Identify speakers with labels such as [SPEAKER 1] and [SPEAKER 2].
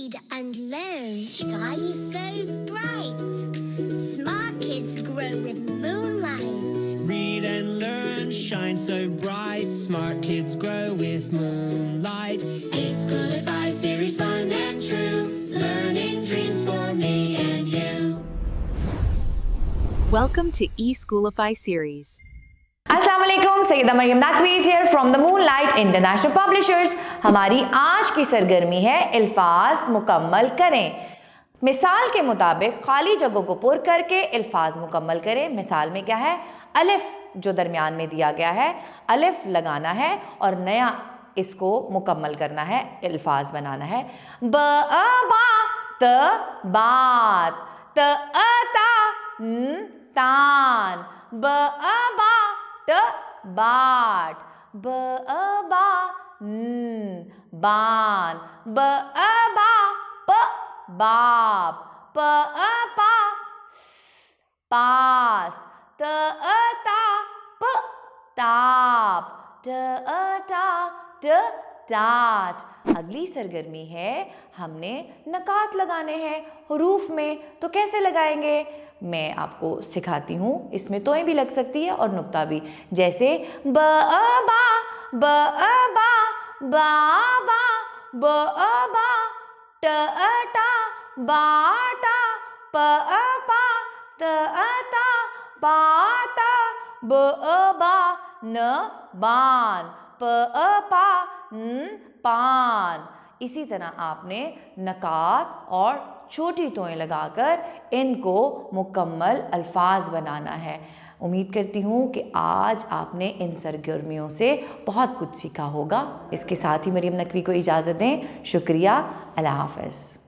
[SPEAKER 1] read and learn. Sky is so bright. Smart kids grow with moonlight.
[SPEAKER 2] Read and learn, shine so bright. Smart kids grow with moonlight. E-Schoolify series, fun and true. Learning dreams for me and you.
[SPEAKER 3] Welcome to E-Schoolify series.
[SPEAKER 4] अस्सलाम वालेकुम, Sayyeda Maryam Naqvi's here from the Moonlight International Publishers. हमारी आज की सरगर्मी है अल्फाज मुकम्मल करें। मिसाल के मुताबिक खाली जगहों को पुर करके अल्फाज मुकम्मल करें। मिसाल में क्या है, अलिफ जो दरमियान में दिया गया है, अलिफ लगाना है और नया इसको मुकम्मल करना है, अल्फाज बनाना है। ब बा त बात, त ता तान, ब बा त बाट, ब बा बान, ब बा प बाप, प पा पास, त ता प ताप, ट टा ट टाट। अगली सरगर्मी है, हमने नकात लगाने हैं हुरूफ में। तो कैसे लगाएंगे मैं आपको सिखाती हूँ। इसमें तोएं भी लग सकती है और नुक्ता भी, जैसे ब बा ब बा बा बा ब बा ट टा बाटा प पा त ता बाता ब बा न बान प पा पान। इसी तरह आपने नकात और छोटी तोएं लगाकर इनको मुकम्मल अल्फाज बनाना है। उम्मीद करती हूँ कि आज आपने इन सरगर्मियों से बहुत कुछ सीखा होगा। इसके साथ ही मरियम नकवी को इजाज़त दें। शुक्रिया, अल्लाह हाफ़िज़।